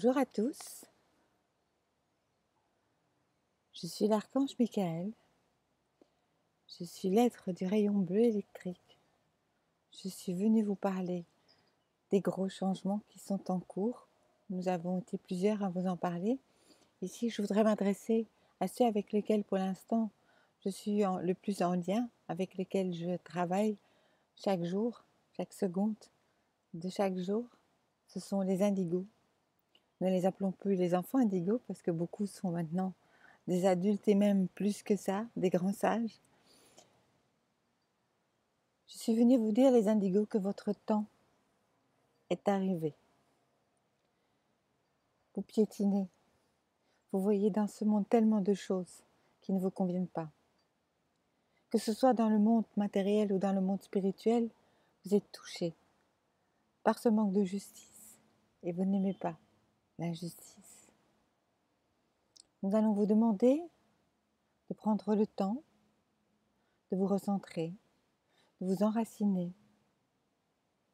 Bonjour à tous, je suis l'archange Michael, je suis l'être du rayon bleu électrique. Je suis venue vous parler des gros changements qui sont en cours. Nous avons été plusieurs à vous en parler. Ici, je voudrais m'adresser à ceux avec lesquels pour l'instant je suis le plus en lien, avec lesquels je travaille chaque jour, chaque seconde de chaque jour. Ce sont les indigos. Ne les appelons plus les enfants indigos parce que beaucoup sont maintenant des adultes et même plus que ça, des grands sages. Je suis venue vous dire, les indigos, que votre temps est arrivé. Vous piétinez. Vous voyez dans ce monde tellement de choses qui ne vous conviennent pas. Que ce soit dans le monde matériel ou dans le monde spirituel, vous êtes touché par ce manque de justice et vous n'aimez pas l'injustice. Nous allons vous demander de prendre le temps de vous recentrer, de vous enraciner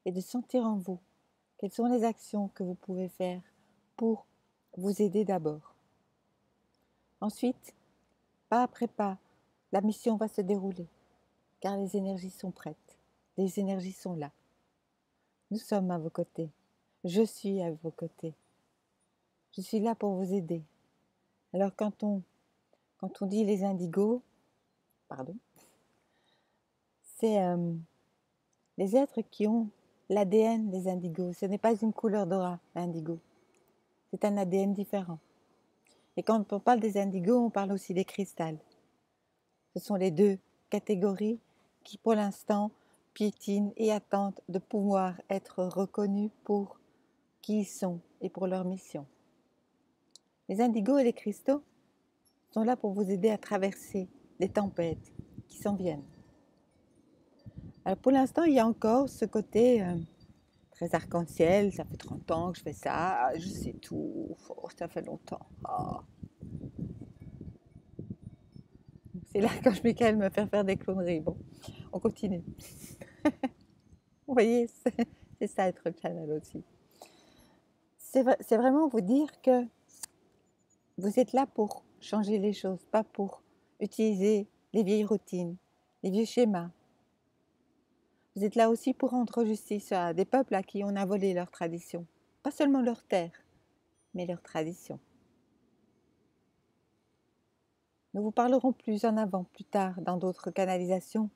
et de sentir en vous quelles sont les actions que vous pouvez faire pour vous aider d'abord. Ensuite, pas après pas, la mission va se dérouler, car les énergies sont prêtes, les énergies sont là. Nous sommes à vos côtés, je suis à vos côtés, je suis là pour vous aider. Alors quand on dit les indigos, c'est les êtres qui ont l'ADN des indigos. Ce n'est pas une couleur d'aura, l'indigo, c'est un ADN différent. Et quand on parle des indigos, on parle aussi des cristals. Ce sont les deux catégories qui, pour l'instant, piétinent et attendent de pouvoir être reconnus pour qui ils sont et pour leur mission. Les indigos et les cristaux sont là pour vous aider à traverser les tempêtes qui s'en viennent. Alors pour l'instant, il y a encore ce côté très arc-en-ciel. Ça fait 30 ans que je fais ça, je sais tout, oh, ça fait longtemps. Oh. C'est là quand je Michael me faire des cloneries. Bon, on continue. Vous voyez, c'est ça être channel aussi. C'est vraiment vous dire que vous êtes là pour changer les choses, pas pour utiliser les vieilles routines, les vieux schémas. Vous êtes là aussi pour rendre justice à des peuples à qui on a volé leurs traditions. Pas seulement leurs terres, mais leurs traditions. Nous vous parlerons plus en avant, plus tard, dans d'autres canalisations,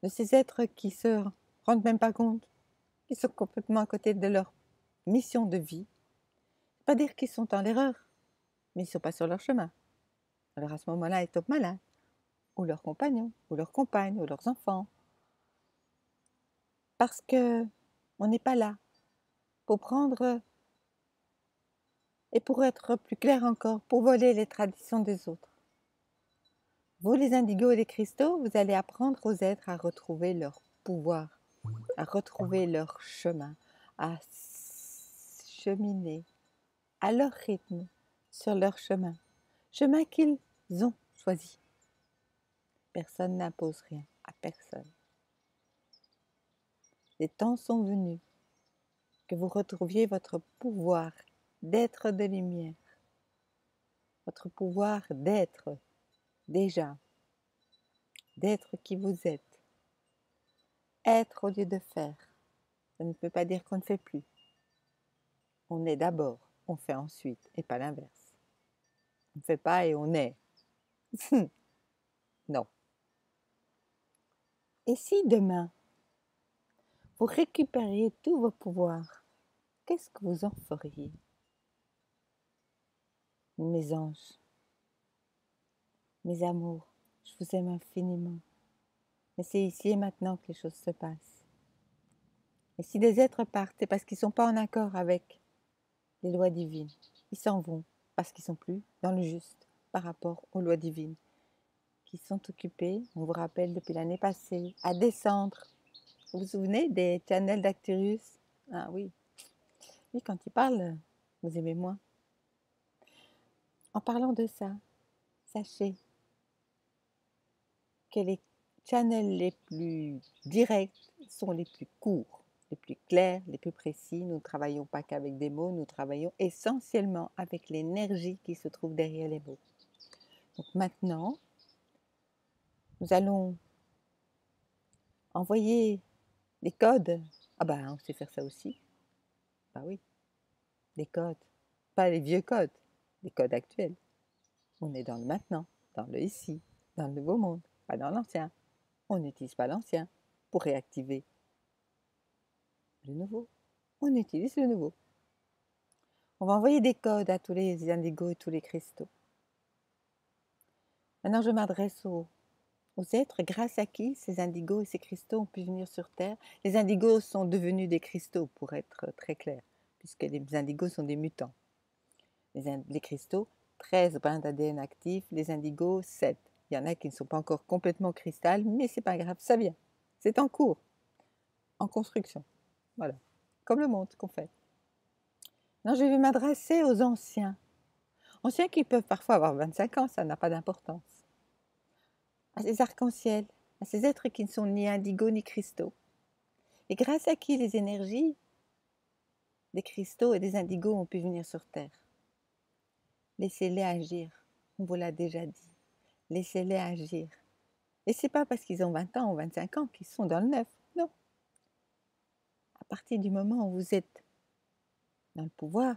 de ces êtres qui se rendent même pas compte, qui sont complètement à côté de leur mission de vie. Pas dire qu'ils sont en erreur, mais ils ne sont pas sur leur chemin. Alors à ce moment-là, ils tombent malades, ou leurs compagnons, ou leurs compagnes, ou leurs enfants. Parce que on n'est pas là pour prendre, et pour être plus clair encore, pour voler les traditions des autres. Vous, les indigos et les cristaux, vous allez apprendre aux êtres à retrouver leur pouvoir, à retrouver leur chemin, à cheminer à leur rythme sur leur chemin, chemin qu'ils ont choisi. Personne n'impose rien à personne. Les temps sont venus que vous retrouviez votre pouvoir d'être de lumière, votre pouvoir d'être déjà, d'être qui vous êtes. Être au lieu de faire. Ça ne peut pas dire qu'on ne fait plus. On est d'abord, on fait ensuite, et pas l'inverse. On ne fait pas et on est. Non. Et si demain, vous récupériez tous vos pouvoirs, qu'est-ce que vous en feriez? Mes anges, mes amours, je vous aime infiniment. Mais c'est ici et maintenant que les choses se passent. Et si des êtres partent, c'est parce qu'ils ne sont pas en accord avec les lois divines. Ils s'en vont parce qu'ils ne sont plus dans le juste par rapport aux lois divines, qui sont occupés, on vous rappelle depuis l'année passée, à descendre. Vous vous souvenez des channels d'Acturius? Ah oui. Lui, quand il parle, vous aimez moins. En parlant de ça, sachez que les channels les plus directs sont les plus courts, les plus clairs, les plus précis. Nous ne travaillons pas qu'avec des mots, nous travaillons essentiellement avec l'énergie qui se trouve derrière les mots. Donc maintenant, nous allons envoyer des codes. Ah ben, on sait faire ça aussi. Bah oui, des codes. Pas les vieux codes, les codes actuels. On est dans le maintenant, dans le ici, dans le nouveau monde, pas dans l'ancien. On n'utilise pas l'ancien pour réactiver le nouveau. On utilise le nouveau. On va envoyer des codes à tous les indigos et tous les cristaux. Maintenant, je m'adresse aux êtres grâce à qui ces indigos et ces cristaux ont pu venir sur Terre. Les indigos sont devenus des cristaux, pour être très clair, puisque les indigos sont des mutants. Les cristaux, 13 brins d'ADN actifs, les indigos, 7. Il y en a qui ne sont pas encore complètement cristal, mais c'est pas grave, ça vient. C'est en cours, en construction. Voilà, comme le monde qu'on fait. Non, je vais m'adresser aux anciens. Anciens qui peuvent parfois avoir 25 ans, ça n'a pas d'importance. À ces arcs-en-ciel, à ces êtres qui ne sont ni indigos ni cristaux. Et grâce à qui les énergies des cristaux et des indigos ont pu venir sur Terre. Laissez-les agir, on vous l'a déjà dit. Laissez-les agir. Et c'est pas parce qu'ils ont 20 ans ou 25 ans qu'ils sont dans le neuf, non. À partir du moment où vous êtes dans le pouvoir,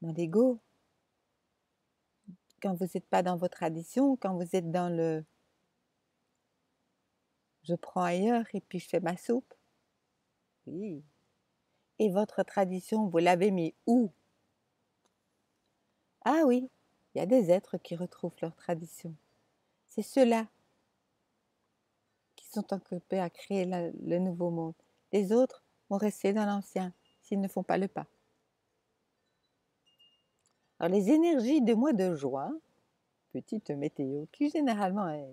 dans l'ego, quand vous n'êtes pas dans vos traditions, quand vous êtes dans le je prends ailleurs et puis je fais ma soupe, oui. Et votre tradition, vous l'avez mis où? Ah oui, il y a des êtres qui retrouvent leur tradition. C'est ceux-là qui sont occupés à créer le nouveau monde. Les autres vont rester dans l'ancien s'ils ne font pas le pas. Alors les énergies du mois de juin, petite météo qui généralement est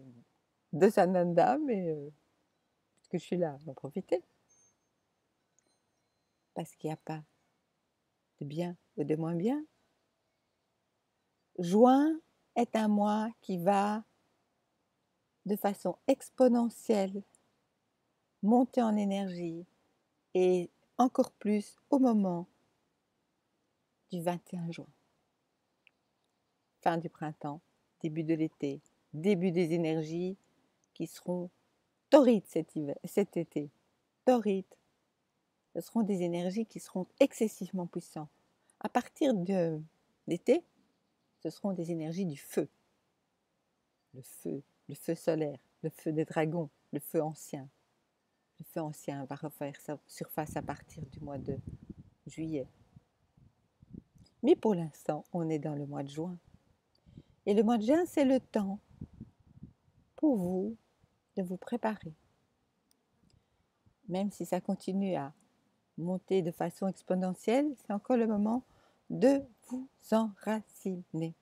de Sananda, mais puisque je suis là, j'en profiter. Parce qu'il n'y a pas de bien ou de moins bien. Juin est un mois qui va de façon exponentielle monter en énergie et encore plus au moment du 21 juin. Fin du printemps, début de l'été, début des énergies qui seront torrides cet été. Torrides. Ce seront des énergies qui seront excessivement puissantes. À partir de l'été, ce seront des énergies du feu. Le feu solaire, le feu des dragons, le feu ancien. Le feu ancien va refaire sa surface à partir du mois de juillet. Mais pour l'instant, on est dans le mois de juin. Et le mois de juin, c'est le temps pour vous de vous préparer. Même si ça continue à monter de façon exponentielle, c'est encore le moment de vous enraciner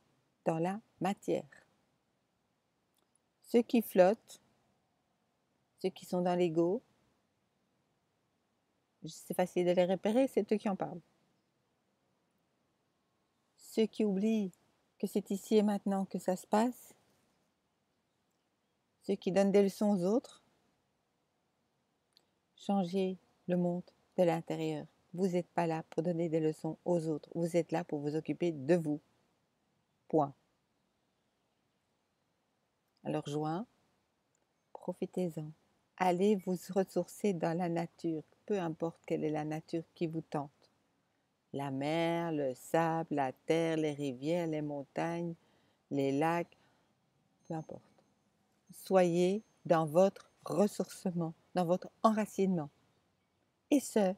dans la matière. Ceux qui flottent, ceux qui sont dans l'ego, c'est facile de les repérer, c'est eux qui en parlent. Ceux qui oublient que c'est ici et maintenant que ça se passe, ceux qui donnent des leçons aux autres, changez le monde de l'intérieur. Vous n'êtes pas là pour donner des leçons aux autres, vous êtes là pour vous occuper de vous. Point. Alors juin, profitez-en. Allez vous ressourcer dans la nature, peu importe quelle est la nature qui vous tente. La mer, le sable, la terre, les rivières, les montagnes, les lacs, peu importe. Soyez dans votre ressourcement, dans votre enracinement. Et ce,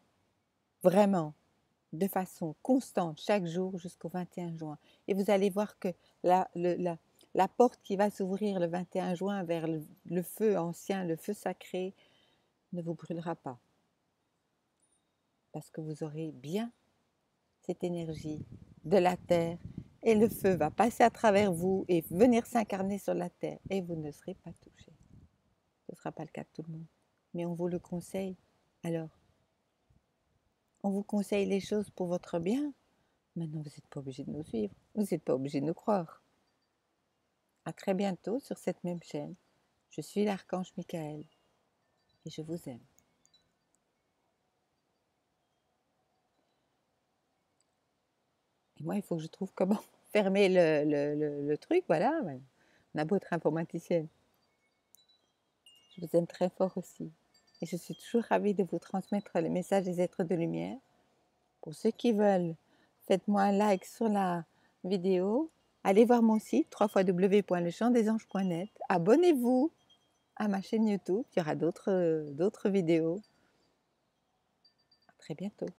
vraiment, de façon constante, chaque jour jusqu'au 21 juin. Et vous allez voir que la porte qui va s'ouvrir le 21 juin vers le feu ancien, le feu sacré, ne vous brûlera pas. Parce que vous aurez bien cette énergie de la terre et le feu va passer à travers vous et venir s'incarner sur la terre et vous ne serez pas touché. Ce ne sera pas le cas de tout le monde, mais on vous le conseille. Alors, on vous conseille les choses pour votre bien. Maintenant, vous n'êtes pas obligé de nous suivre, vous n'êtes pas obligé de nous croire. À très bientôt sur cette même chaîne. Je suis l'archange Michael et je vous aime. Et moi, il faut que je trouve comment fermer le truc, voilà. Ouais. On a beau être informaticienne. Je vous aime très fort aussi. Et je suis toujours ravie de vous transmettre les messages des êtres de lumière. Pour ceux qui veulent, faites-moi un like sur la vidéo. Allez voir mon site www.lechamdesanges.net. Abonnez-vous à ma chaîne YouTube. Il y aura d'autres vidéos. À très bientôt.